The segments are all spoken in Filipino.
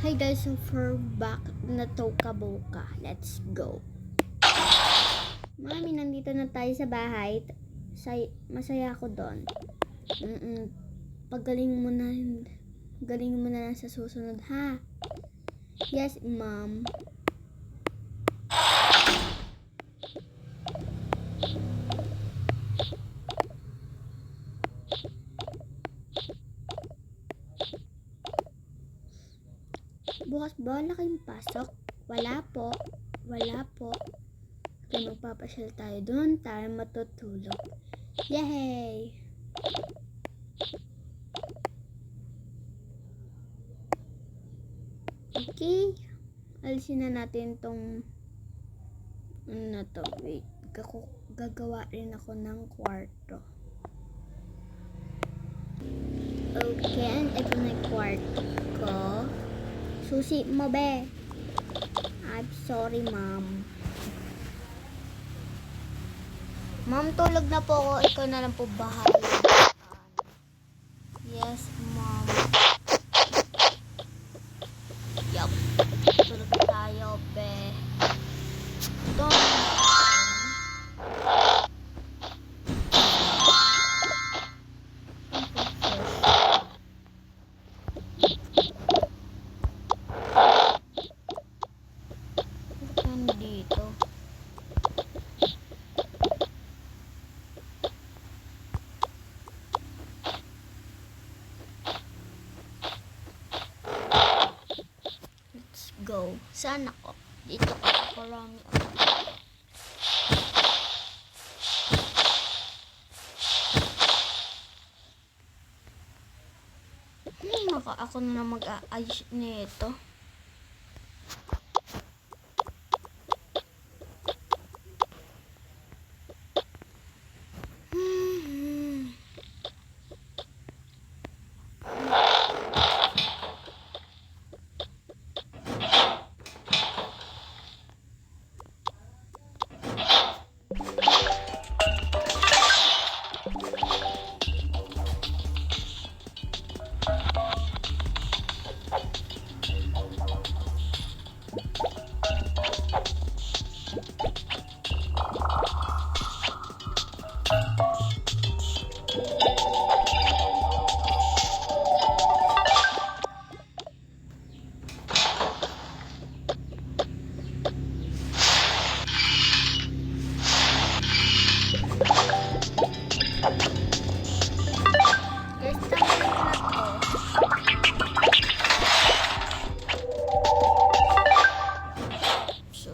Hi guys, so for back na Toka Boka. Let's go. Mami, nandito na tayo sa bahay. Masaya ako doon. Pagaling mo na. Galing mo na lang sa susunod, ha? Yes, ma'am. Bukas ba wala kayong pasok? Wala po. Kaya magpapasyal tayo doon tayo matutulog. Yay! Okay. Alisin na natin tong wait. Gagawa rin ako ng kwarto. Okay, and ito na yung kwarto ko. Susi mo, be. I'm sorry, ma'am. Ma'am, tulog na po ako. Ikaw na lang po bahala. Yes, ma'am. Yup. Tulog tayo, be. Don't. Dito. Let's go. Saan ako? Dito ako marami ako. Ako na mag-aayos nito.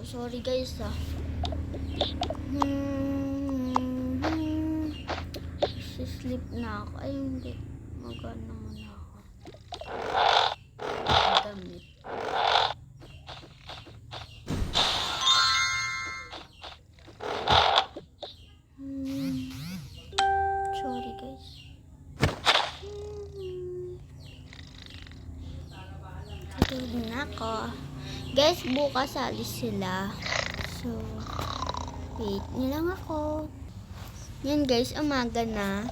Sorry guys, sleep na ako. Ay, hindi. Magana muna ako. Damit. Sorry guys. Tulog na ako. Guys, bukas alis sila. So, wait nyo lang ako. Yan guys, umaga na.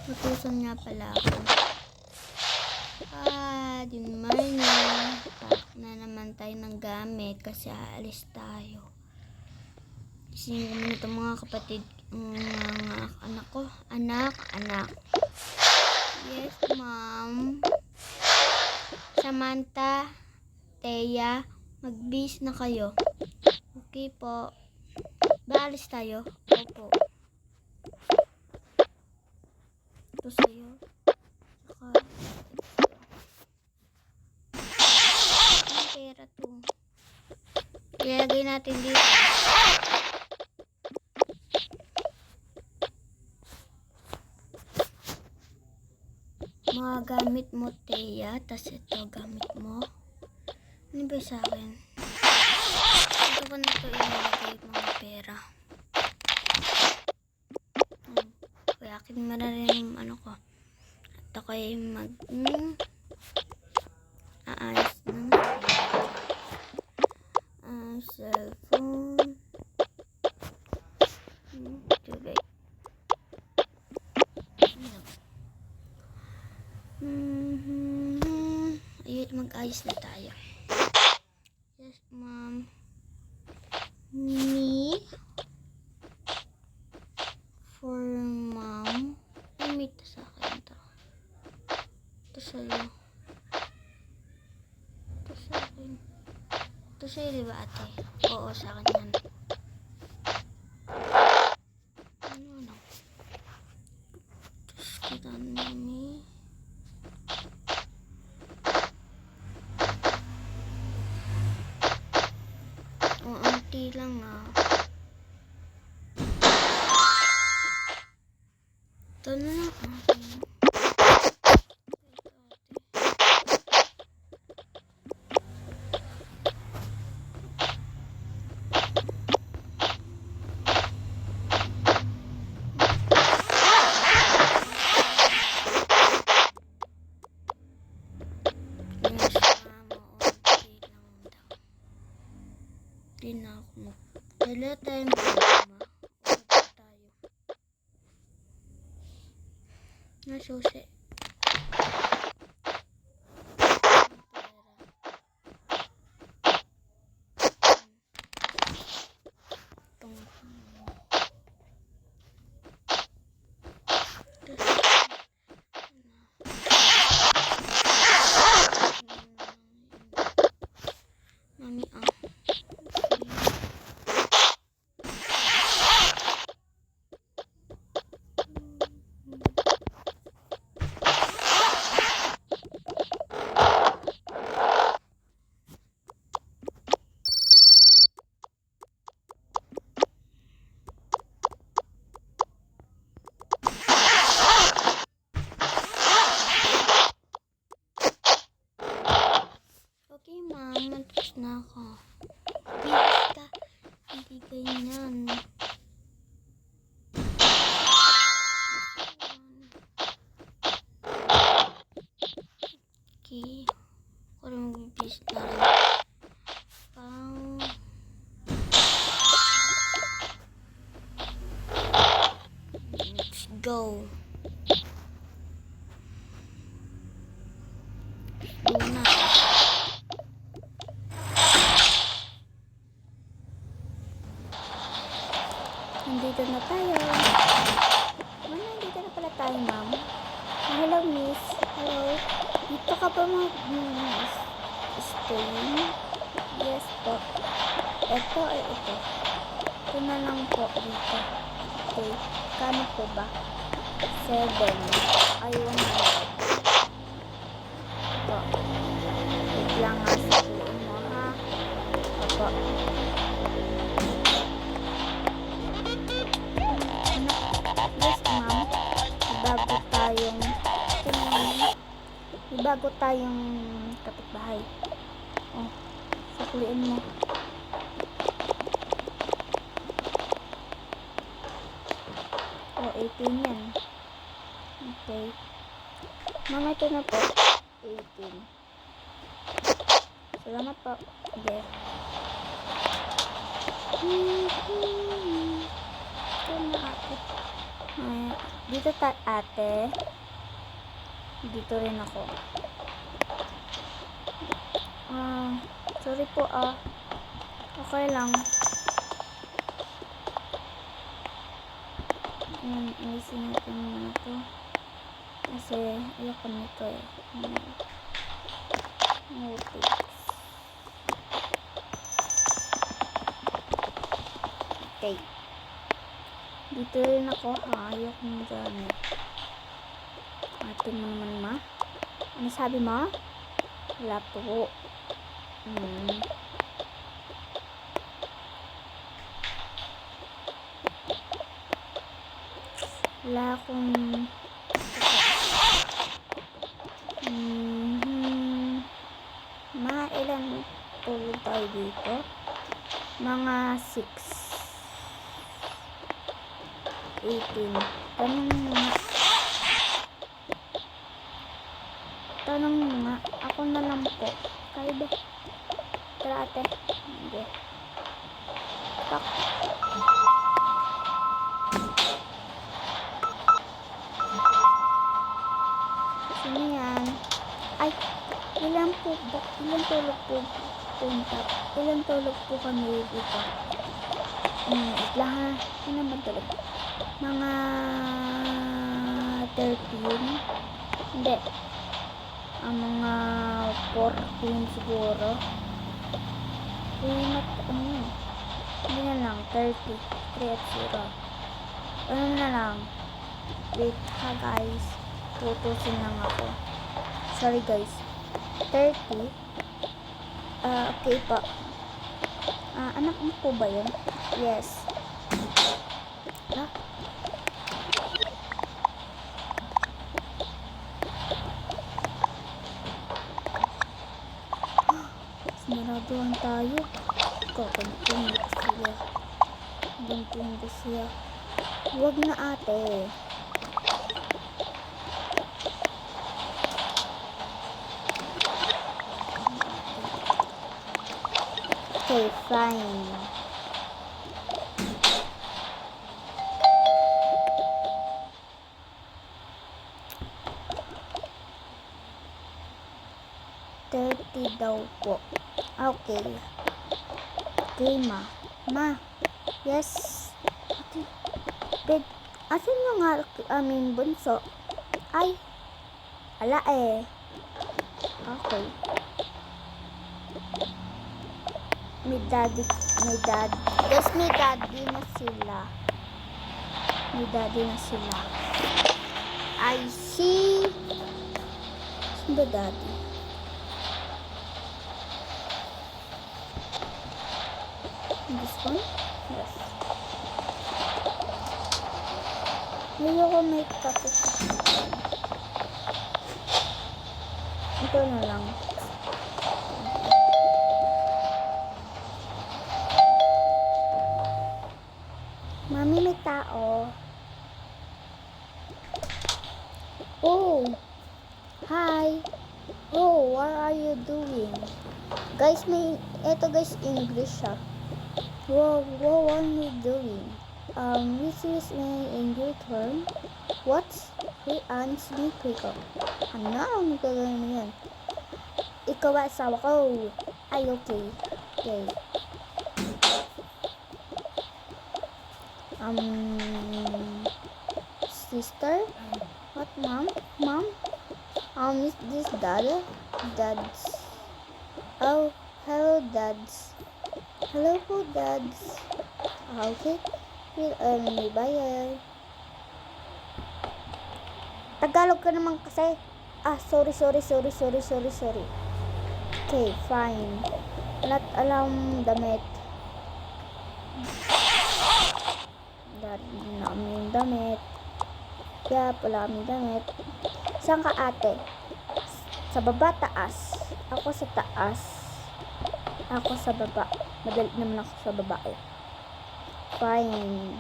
Matusan nga pala ako. Din morning. Pack na naman tayo ng gamit kasi aalis tayo. Isingin ko muna itong mga kapatid, mga anak ko. Anak. Yes, ma'am. Samantha, Teya, mag-bis na kayo. Okay po. Baalis tayo? Opo. Ito sa'yo. Saka, ang pera to. Ilagay natin dito. Mga gamit mo, Teya. Tas ito, gamit mo. Ano ba sa akin? Ito ko na ito ilalagay mga pera. Kaya akin mararin yung ano ko. At ako ay aayos ng cellphone. Tubig. Ayun, mag-ayos na tayo. Yes, ma'am. Me for mom. May ito sa akin to. Ito sa'yo. Ito sa akin. Ito sa'yo, diba ate? Oo, sa akin yan. Ano? Tapos kita mami. O, auntie lang ah. Ito na lang. Hindi na ako magdala tayo magdala tayo na susi. Mami okay, ma'am. Matapos na ako. Basta, hindi ganyan. Okay. Ako rin mag-bis na rin. Let's go. Luna. Nandito na tayo. Nandito na pala tayo, ma'am. Hello, miss. Hello. Dito ka pa stay? Yes po. Ito ay ito. Ito na lang po dito. Okay. Kano po ba? 7. Ay, 100. Ito. Wait lang nga sa mo, ha? Opo. Bago tayong kapitbahay. Oh, sukliin mo. Oh, 18 yan. Okay. Mama, ito na po. 18. Salamat po. Okay. Ito na ate. Dito ate. Dito rin ako. Sorry po okay lang. Ayan, ilisin natin muna ito. Kasi ayoko nito eh. Notice. Okay. Dito rin ako ha. Ayoko nang gamit. Ate mo naman ma. Ano sabi mo? Wala po. Wala akong mga ilan tulog tayo dito? Mga 6 18. Tanong mo nga. Ako na lang po. Kayo ba? Tara ate. Hindi. Tak. Sino yan? Ay. Ilang tulog po punta? Ilang tulog po kami dito? Wait lang ha. Ano naman tulog? Mga 13? Hindi. Mga 14 siguro. Hindi na lang. 30. 3 at 0. Ano na lang? Wait ha guys. Tutusin lang ako. Sorry guys. 30. Okay po. Anak mo po ba yun? Yes. Sinaraduhan tayo. Kakantuhin ko siya. Gantuhin ko siya. Huwag na ate. Okay, fine. Daw po. Okay. Okay, ma. Ma. Yes. Okay. Bed. Asan yung aming bunso? Ay. Ala eh. Okay. May daddy. Yes, may daddy na sila. I see. Saan ba daddy? This one? Yes. Ayoko may tapos. Ito na lang. Mami, may tao. Oh. Hi. Oh, what are you doing? Guys, eto guys, English siya. What are you doing? This is an English term. What? Hey, honestly, pick up. Ano gagawin mo yan? Ikaw ba asawa ko? Ay, okay. Okay. Sister? What, mom? Mom? Is this dad? Dads. Oh, hello, dads. Hello po, dads. Okay. May bayad. Tagalog ka naman kasi. Sorry. Okay, fine. Not alam damit. Dari namin damit. Kaya pala kami damit. Saan ka ate? Sa baba, taas. Ako sa taas. Ako sa baba. Madali naman ako sa baba eh. Fine.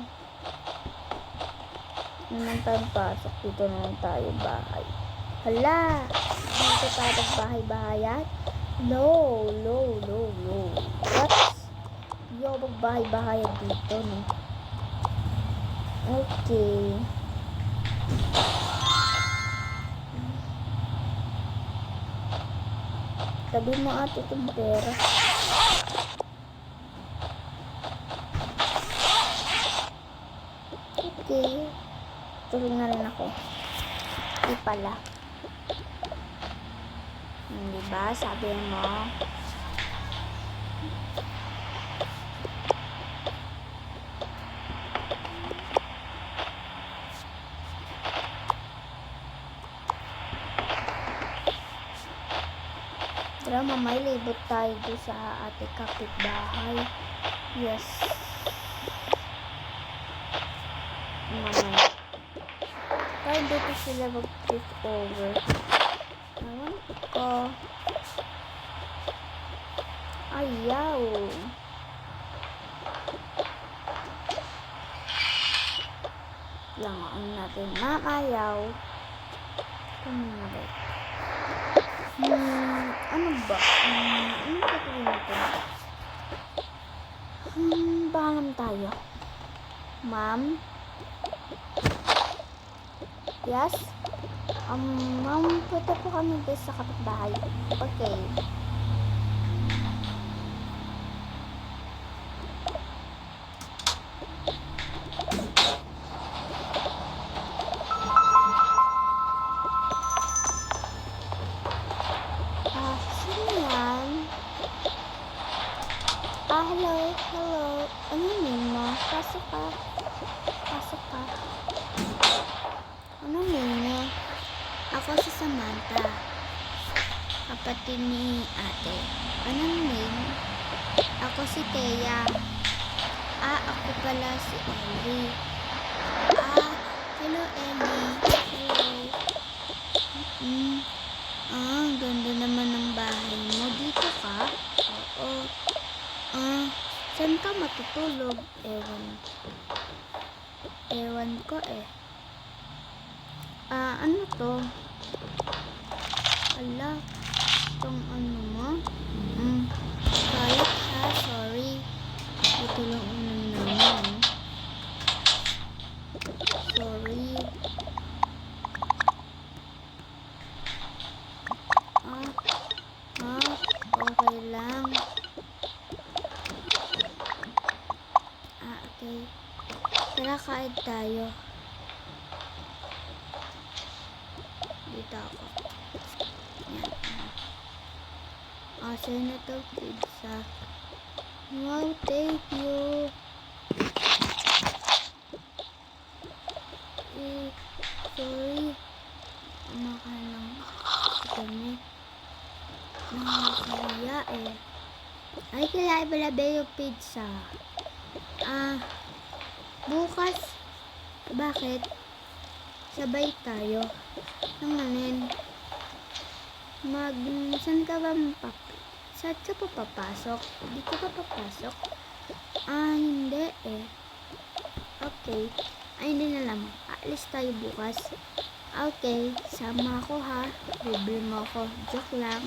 Naman tayong pasok. Dito naman tayo bahay. Hala! Dito tayo bahay-bahayan? No. What? Hindi ako magbahay-bahayan dito, no? Okay. Sabi mo ate itong pera. Okay. Tulog na rin ako. Di pala. Diba? Sabi mo. Tara, mamay, libot tayo doon sa ate kapitbahay. Yes. Mamay. Kaya dito sila mag-flip over. Naman ko. Ayaw. Langaan natin. Ayaw. Kumaray. Ano ba? Ano gagawin natin? Bahalam tayo. Ma'am? Yes? Punta po kami guys sa kapitbahay. Okay. Sino yan? Hello, hello. Ano name mo? Pasok ka. Pasok ka. Ano name mo? Ako si Samantha. Kapatid ni ate. Anong name? Ako si Thea. Ako pala si Ellie. Hello Ellie. Hello. Ang ganda naman ng bahay mo. Dito ka? Oo. Saan ka matutulog? Ewan ko eh. Ano to? Ala, itong ano mo? Kalat ha, sorry. Ito lang unang naman. Sorry. Okay lang. Okay. Tara, kain tayo. Dito ako. Yan. Sa'yo na to, pizza. Wow, thank you. Sorry. Lang kami. Nakakaya eh. Ay, kailangan pala ba yung pizza? Bukas. Bakit? Sabay tayo. Nanganin. Saan ka ba saan ka pa papasok? Hindi ka pa papasok? Hindi eh. Okay. Hindi na lang. Aalis tayo bukas. Okay. Sama ako ha. Bibili mo ako. Joke lang.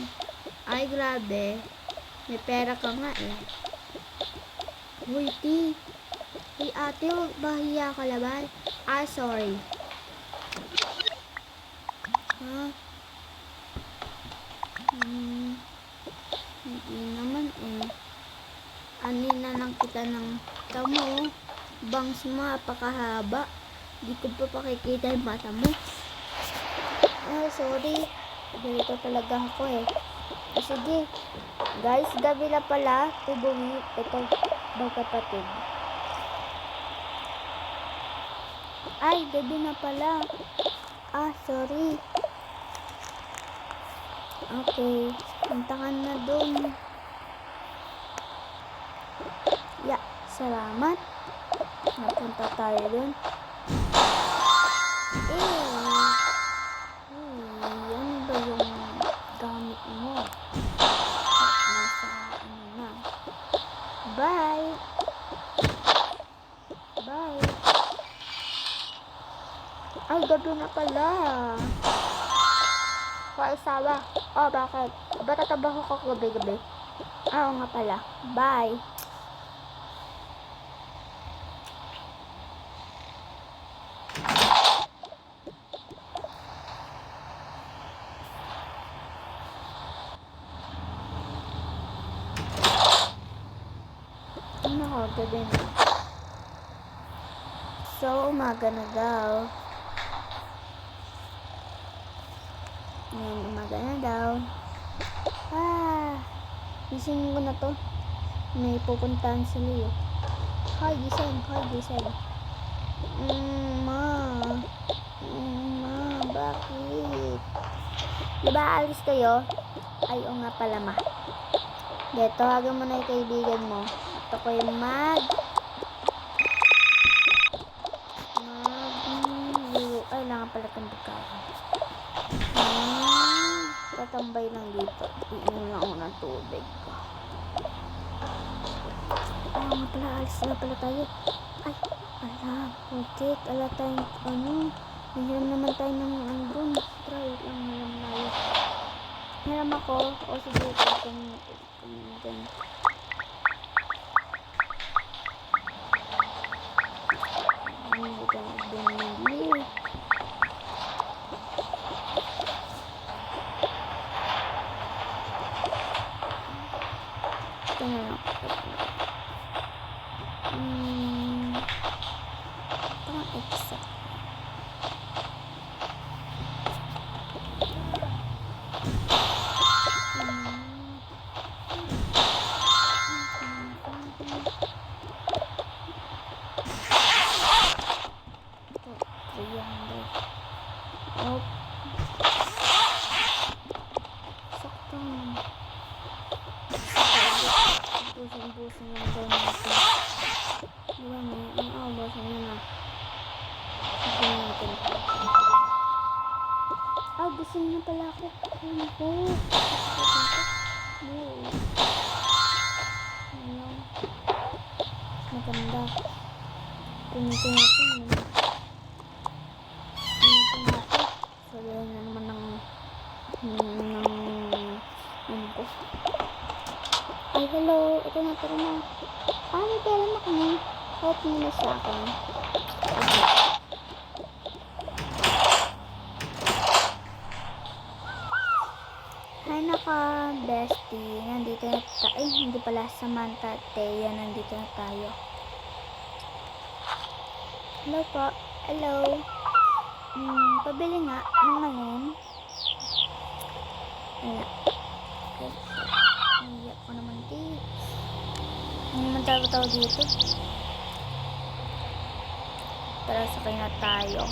Ay, grabe. May pera ka nga eh. Uy, T. Hey, ate, huwag bahiya ka laban. Sorry. Hindi naman eh. Anin na lang kita ng tamo. Bangs mo, apakahaba. Di ko pa pakikita yung mata mo. Sorry. Ganito talaga ako eh. Sige. Guys, gabi na pala. Tubuhi. Ito, magkapatid. Ay, gabi na pala. Sorry. Okay. Puntahan na doon. Salamat. Napunta tayo doon. Yan ba yung gamit mo? Nasa ano na. Bye. Bye. Ay, gabi na pala. Isawa. Bakit? Ba't tatrabaho ko gabi-gabi? Oo nga pala. Bye. Gabi na. So, umaga na daw. Ngayon, umaga na daw. Gising ko na to. May pupuntahan si Leo. Hi, gising. Ma, bakit? Diba alis kayo? Ay, o nga pala ma. Dito, hagan mo na yung kaibigan mo. Ito ko yung kailangan pala itong bigkawan. Tatambay lang dito. Iinom lang ako ng tubig. Nga pala, alis na pala tayo. Ay, putik. Ala tayong, Hiram naman tayo ng andun. Try lang, hiram tayo. Hiram ako. O sige, kung Ito na lang. Parang exact. Oh. Sakto. Busin lang daw natin. Diba may? Busin mo na. Busin natin. Busin na pala ako. Ano ko? Ayan. Maganda. Pinitin natin. Sabihin na naman ng ano ko. Ay, hello. Ito na, tara na. May pera na kami. Help mo na sa akin. Okay. Hi, naka-bestie. Nandito na tayo. Ay, hindi pala. Samantha, Thea. Nandito na tayo. Hello po. Hello. Pabili nga ng alin. Ayan. Okay. Iyak ko naman dito. Ano naman tao dito? Tara, sakay na tayo.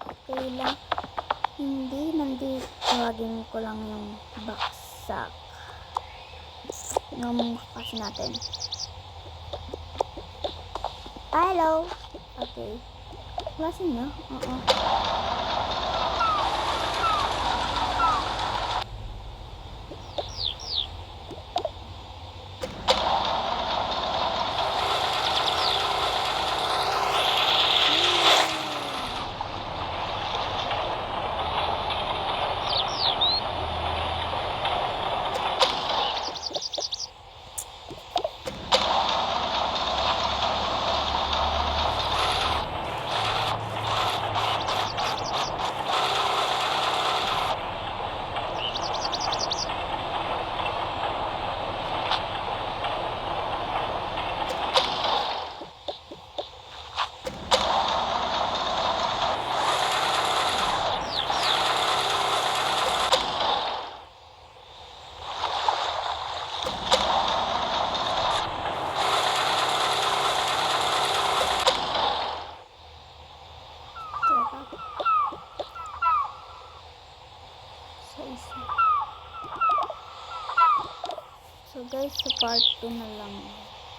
Okay lang. Hindi. Tawagin ko lang yung baksak. Yung kasi natin. Hello. Okay. Klasin niyo? Oo. So guys, sa part 2 na lang.